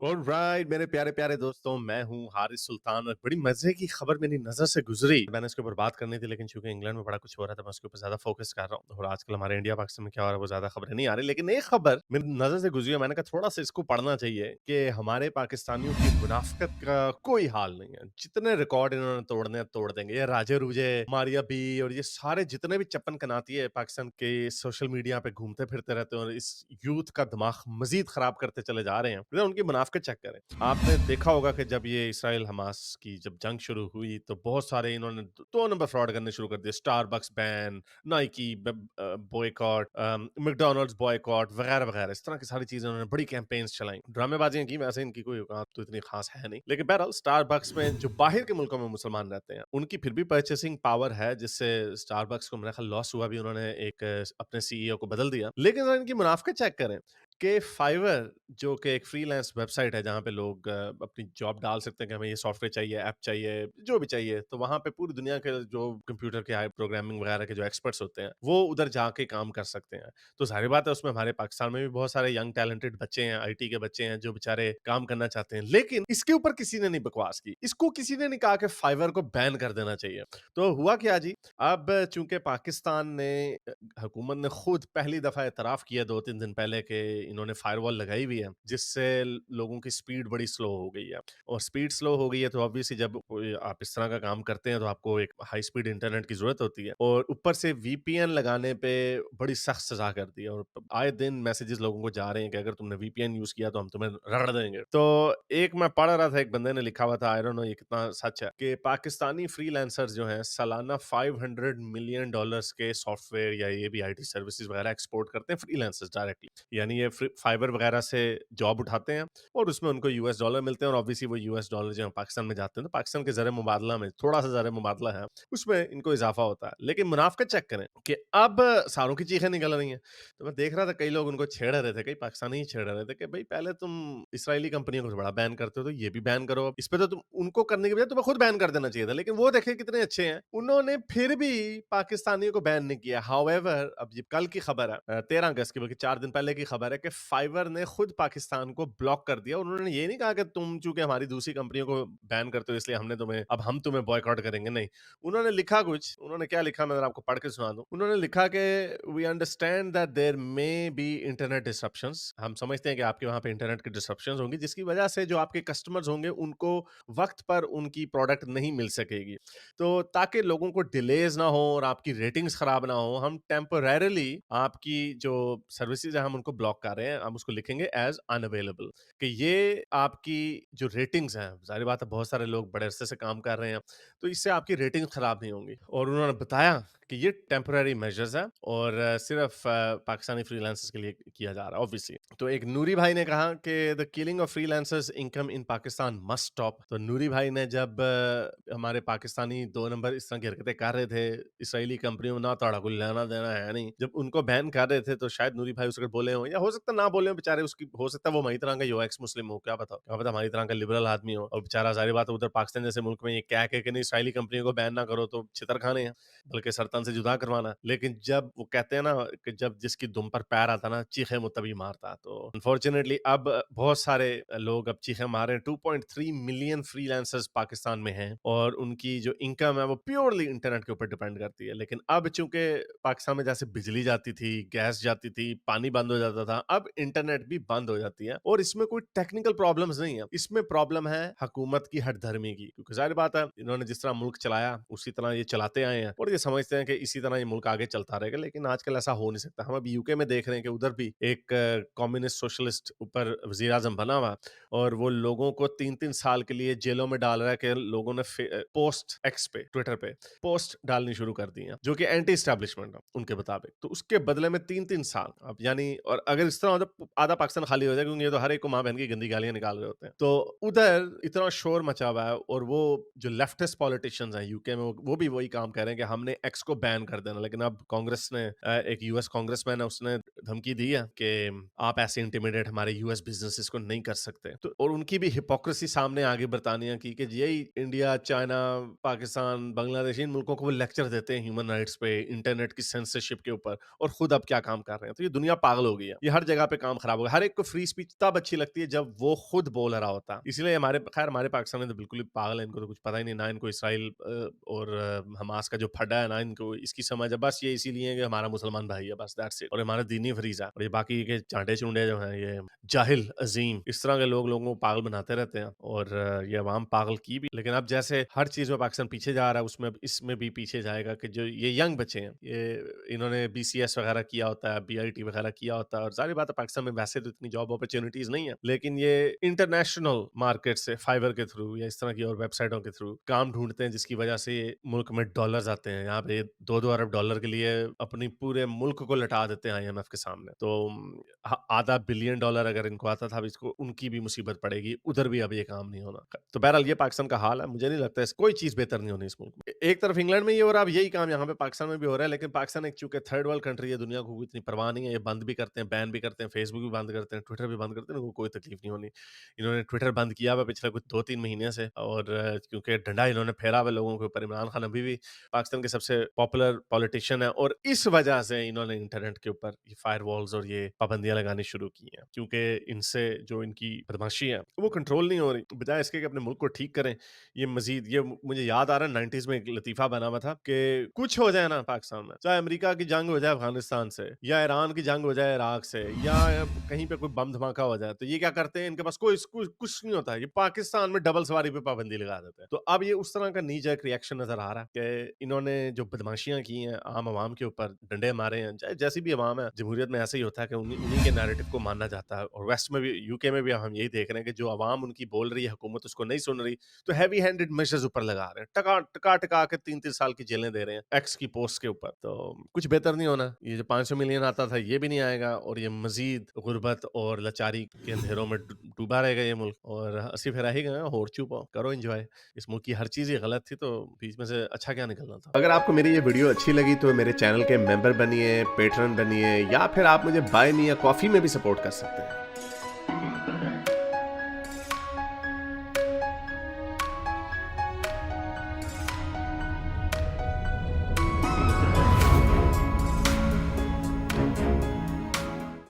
Alright मेरे प्यारे प्यारे दोस्तों, मैं हूँ हारिस सुल्तान और बड़ी मजे की खबर मेरी नजर से गुजरी। मैंने इसके ऊपर बात करनी थी, लेकिन चूंकि इंग्लैंड में बड़ा कुछ हो रहा था, मैं उसके ऊपर ज्यादा फोकस कर रहा हूँ और आजकल हमारे इंडिया पाकिस्तान में क्या हो रहा है वो ज्यादा खबरें नहीं आ रही। लेकिन एक खबर मेरी नजर से गुजरी है, मैंने कहा थोड़ा सा इसको पढ़ना चाहिए कि हमारे पाकिस्तानियों की मुनाफिकत का कोई हाल नहीं है। जितने रिकॉर्ड इन्होंने तोड़ने हैं, तोड़ देंगे। ये राजे रूजे, मारिया बी और ये सारे जितने भी चप्पन कनाती है पाकिस्तान के सोशल मीडिया पे घूमते फिरते रहते हैं और इस यूथ का दिमाग मजीद खराब करते चले जा रहे हैं, उनकी मुनाफिकत चेक करें। आपने देखा होगा कि जब ये इसराइल हमास की जब जंग शुरू हुई तो बहुत सारे इन्होंने दो नंबर फ्रॉड करने शुरू कर दिए। Starbucks ban, Nike boycott, McDonald's boycott वगैरह वगैरह, इस तरह की सारी चीजें उन्होंने बड़ी कैंपेन्स चलाई, ड्रामेबाजियां की। वैसे इनकी कोई औकात तो इतनी खास है नहीं, लेकिन बहरहाल स्टारबक्स में जो बाहर के मुल्कों में मुसलमान रहते हैं उनकी फिर भी परचेसिंग पावर है, जिससे स्टारबक्स को मेरा ख्याल लॉस हुआ भी, उन्होंने एक अपने सीईओ को बदल दिया। लेकिन अगर इनकी मुनाफिकत चेक करें कि फाइवर जो कि एक फ्रीलांस वेबसाइट है जहाँ पे लोग अपनी जॉब डाल सकते हैं कि हमें ये सॉफ्टवेयर चाहिए, ऐप चाहिए, जो भी चाहिए, तो वहाँ पे पूरी दुनिया के जो कंप्यूटर के प्रोग्रामिंग वगैरह के जो एक्सपर्ट्स होते हैं वो उधर जाके काम कर सकते हैं। तो जाहिर बात है उसमें हमारे पाकिस्तान में भी बहुत सारे यंग टैलेंटेड बच्चे हैं, आईटी के बच्चे हैं जो बेचारे काम करना चाहते हैं। लेकिन इसके ऊपर किसी ने नहीं बकवास की, इसको किसी ने नहीं कहा कि फाइवर को बैन कर देना चाहिए। तो हुआ क्या जी, अब चूंकि पाकिस्तान ने हुकूमत ने खुद पहली दफा एतराफ किया 2-3 दिन पहले कि इन्होंने फायरवॉल लगाई हुई है, जिससे लोगों की स्पीड बड़ी स्लो हो गई है। और स्पीड स्लो हो गई है तो ऑब्वियसली जब आप इस तरह का काम करते हैं तो आपको एक हाई स्पीड इंटरनेट की जरूरत होती है, और ऊपर से वीपीएन लगाने पे बड़ी सख्त सजा कर दी है। और आए दिन मैसेजेस लोगों को जा रहे हैं कि अगर तुमने वीपीएन यूज किया तो हम तुम्हें रगड़ देंगे। तो एक मैं पढ़ रहा था, एक बंदे ने लिखा हुआ था, आई डोंट नो ये कितना सच है, कि पाकिस्तानी फ्रीलांसर्स जो हैं सालाना $500 मिलियन के सॉफ्टवेयर या ये भी आईटी सर्विसेज वगैरह एक्सपोर्ट करते हैं फ्रीलांसर्स डायरेक्टली। यानी ये फाइबर वगैरह से जॉब उठाते हैं और उसमें उनको यूएस डॉलर मिलते हैं, और ऑब्वियसली वो यूएस डॉलर जो है पाकिस्तान में जाते हैं तो पाकिस्तान के जर मुबादला में थोड़ा सा जर मुबादला है, उसमें इनको इजाफा होता है। लेकिन मुनाफिकत चेक करें कि अब सारों की चीखें निकल रही हैं। तो मैं देख रहा था कई लोग उनको छेड़ रहे थे, कई पाकिस्तानी ही छेड़ रहे थे कि भाई पहले तुम इसराइली कंपनियों को बड़ा बैन करते हो तो ये भी बैन करो। इस पे तो तुम उनको करने के बजाय तुम्हें खुद बैन कर देना चाहिए था। लेकिन वो देखे कितने अच्छे हैं, उन्होंने फिर भी पाकिस्तानियों को बैन नहीं किया। हाउएवर अब ये कल की खबर है, 13 अगस्त की, बल्कि 4 दिन पहले की खबर है कि फाइवर ने खुद पाकिस्तान को ब्लॉक कर दिया। उन्होंने ये नहीं कहा कि तुम चूंकि हमारी दूसरी कंपनियों को बैन करते हो इसलिए हम तुम्हें बॉयकॉट करेंगे, नहीं। उन्होंने लिखा कुछ, उन्होंने क्या लिखा मैं आपको पढ़ के सुना दूं। उन्होंने लिखा कि we understand that there may be internet disruptions, हम समझते हैं कि आपके वहां पे इंटरनेट की डिसरप्शंस होंगी जिसकी वजह से जो आपके कस्टमर्स होंगे उनको वक्त पर उनकी प्रोडक्ट नहीं मिल सकेगी। तो ताकि लोगों को डिलेज ना हो और आपकी रेटिंग्स खराब ना हो, हम टेम्परेरली आपकी जो सर्विसेज है हम उनको ब्लॉक कर रहे हैं। हम उसको लिखेंगे एज अनअवेलेबल, कि ये आपकी जो रेटिंग्स हैं, जाहिर बात है बहुत सारे लोग बड़े अरसे से काम कर रहे हैं, तो इससे आपकी रेटिंग खराब नहीं होंगी। और उन्होंने बताया कि ये टेम्पररी मेजर्स है और सिर्फ पाकिस्तानी फ्रीलांसर्स के लिए किया जा रहा है ऑब्वियसली। तो एक नूरी भाई ने कहा कि the killing of freelancers income in Pakistan must stop. तो नूरी भाई ने जब हमारे पाकिस्तानी 2 नंबर इस तरह की हरकतें कर रहे थे, इसराइली कंपनियों में ना ताड़ा कोई लेना देना है नहीं, जब उनको बैन कर रहे थे तो शायद नूरी भाई उसको बोले हो, या हो सकता ना बोले हो बेचारे, उसकी हो सकता है वो हमारी तरह का यो एक्स मुस्लिम हो, क्या पता, क्या पता हमारी तरह का लिबरल आदमी हो, और बेचारा जाहिर बात है उधर पाकिस्तान जैसे मुल्क में ये कह के नहीं इसराइली कंपनियों को बैन ना करो तो छितर खाने हैं, बल्कि सरतान से जुदा करवाना। लेकिन जब वो कहते हैं ना कि जब जिसकी दुम पर पैर आता ना चीखे मुतबी मारता, तो अनफॉर्चुनेटली अब बहुत सारे लोग अब चीखे मार रहे हैं। 2.3 मिलियन फ्रीलांसर्स पाकिस्तान में हैं और उनकी जो इनकम है वो प्योरली इंटरनेट के ऊपर डिपेंड करती है। लेकिन अब चूंकि पाकिस्तान में जैसे बिजली जाती थी, गैस जाती थी, पानी बंद हो जाता था, अब इंटरनेट भी बंद हो जाती है। और इसमें कोई टेक्निकल प्रॉब्लम्स नहीं है, इसमें प्रॉब्लम है हुकूमत की हठधर्मी की। क्योंकि जाहिर बात है इन्होंने जिस तरह मुल्क चलाया उसी तरह ये चलाते आए हैं और ये समझते हैं कि इसी तरह ये मुल्क आगे चलता रहेगा। लेकिन आजकल ऐसा हो नहीं सकता। हम अभी यूके में देख रहे हैं कि उधर भी एक कम्युनिस्ट सोशलिस्ट ऊपर वजीर आजम बना हुआ, और वो लोगों को 3-3 साल के लिए जेलों में डाल रहा है कि लोगों ने पोस्ट एक्स पे, ट्विटर पे पोस्ट डालनी शुरू कर दी है जो कि एंटी स्टैब्लिशमेंट है उनके मुताबिक। तो उसके बदले में 3-3 साल, अब यानी, और अगर इस तरह होता आधा पाकिस्तान खाली हो जाए, क्योंकि ये तो हर एक को माँ बहन की गंदी गालियां निकाल रहे होते हैं। तो उधर इतना शोर मचा हुआ है, और वो जो लेफ्टिस्ट पॉलिटिशियंस हैं यूके में वो भी वही काम कर रहे हैं कि हमने एक्स को बैन कर देना। लेकिन अब कांग्रेस ने एक यूएस कांग्रेसमैन है, उसने धमकी दी है कि आप ऐसे इंटिमिडेट हमारे यूएस बिजनेसेस को नहीं कर सकते। तो और उनकी भी हिपोक्रेसी सामने आगे बरतानिया की कि यही इंडिया, चाइना, पाकिस्तान, बांग्लादेश, इन मुल्कों को वो लेक्चर देते हैं ह्यूमन राइट्स पे, इंटरनेट की सेंसरशिप के ऊपर, और खुद अब क्या काम कर रहे हैं। तो ये दुनिया पागल हो गई है, ये हर जगह पे काम खराब हो गया। हर एक को फ्री स्पीच तब अच्छी लगती है जब वो खुद बोल रहा होता है। इसलिए हमारे पाकिस्तान में तो बिल्कुल ही पागल है, इनको तो कुछ पता ही नहीं, ना इनको इसराइल और हमास का जो फड्डा है, ना इनको इसकी समझ है। बस ये इसीलिए है कि हमारा मुसलमान भाई है, बस दैट्स इट, और हमारा दीनी फरीजा। और ये बाकी के चांटे चुंडे जो हैं, ये जाहिल अजीम, इस तरह के लोगों को पागल बनाते रहते हैं, और ये अवाम पागल की भी। लेकिन अब जैसे हर चीज में पाकिस्तान पीछे जा रहा है, उसमें इसमें भी पीछे जाएगा कि जो ये यंग बच्चे हैं, ये इन्होंने बीसीएस वगैरह किया होता है, बीआईटी वगैरह किया होता है, और सारी बात है पाकिस्तान में वैसे तो इतनी जॉब अपॉर्चुनिटीज नहीं है, लेकिन ये इंटरनेशनल मार्केट से फाइवर के थ्रू या इस तरह की और वेबसाइटों के थ्रू काम ढूंढते हैं, जिसकी वजह से मुल्क में डॉलर्स आते हैं। यहाँ पे 2-2 अरब डॉलर के लिए अपनी पूरे मुल्क को लटा देते हैं आईएमएफ के सामने। तो आधा बिलियन डॉलर अगर इनको आता था, इसको उनकी भी मुसीबत पड़ेगी, उधर भी अब ये काम नहीं होना। तो बहरहाल ये पाकिस्तान का हाल है, मुझे नहीं लगता है कोई चीज बेहतर नहीं होनी इस मुल्क में। एक तरफ इंग्लैंड में ये हो रहा है, अब यही काम यहाँ पे पाकिस्तान में भी हो रहा है, लेकिन पाकिस्तान एक चूंकि थर्ड वर्ल्ड कंट्री है, दुनिया को इतनी परवाह नहीं है, ये बंद भी करते हैं, बैन भी करते हैं, फेसबुक भी बंद करते हैं, ट्विटर भी बंद करते हैं, उनको कोई तकलीफ नहीं होनी। इन्होंने ट्विटर बंद किया हुआ पिछले कुछ 2-3 महीने से, और क्योंकि डंडा इन्होंने फेरा हुआ लोगों के ऊपर। इमरान खान अभी भी पाकिस्तान के सबसे पॉपुलर पॉलिटिशियन है, और इस वजह से इन्होंने इंटरनेट के ऊपर ये फायर वॉल्स और ये पाबंदियां लगानी शुरू की हैं, क्योंकि इनसे जो इनकी बदमाशी है वो कंट्रोल नहीं हो रही। बजाय इसके कि अपने मुल्क को ठीक करें, ये मजीद, ये मुझे याद आ रहा है 90s में एक लतीफा बना हुआ था कि कुछ हो जाए ना पाकिस्तान में, चाहे अमेरिका की जंग हो जाए अफगानिस्तान से, या ईरान की जंग हो जाए इराक से, या कहीं पे कोई बम धमाका हो जाए, तो ये क्या करते हैं, इनके पास कुछ नहीं होता है, ये पाकिस्तान में डबल सवारी पे पाबंदी लगा देते हैं। तो अब ये उस तरह का नी जैक रिएक्शन नजर आ रहा है कि इन्होंने जो बदमाशियां की हैं, आम आवाम के ऊपर डंडे मारे हैं, चाहे जैसी भी आवाम है, जमहूरियत में ऐसे ही होता है कि उन्हीं के नैरेटिव को मानना जाता है। और वेस्ट में भी, यूके में भी हम यही देख रहे हैं कि जो आवाम उनकी बोल रही है, हुकूमत उसको नहीं सुन रही, तो हैवी हैंडेड मेजर्स ऊपर लगा रहे हैं, टका के 3-3 साल की जेलें दे रहे हैं एक्स की पोस्ट के ऊपर। तो कुछ बेहतर नहीं होना। ये जो 500 मिलियन आता था, ये भी नहीं आएगा, और ये मजीद गुर्बत और लाचारी के अंधेरों में डूबा रहेगा ये मुल्क। और अस्सी फिर ही गए, होर चुप करो एंजॉय। इस मुल्क की हर चीज ही गलत थी, तो बीच में से अच्छा क्या निकलना था। अगर आपको मेरी ये वीडियो अच्छी लगी तो मेरे चैनल के मेंबर बनिए, पेट्रन बनिए, या फिर आप मुझे बाय मी या कॉफी में भी सपोर्ट कर सकते हैं।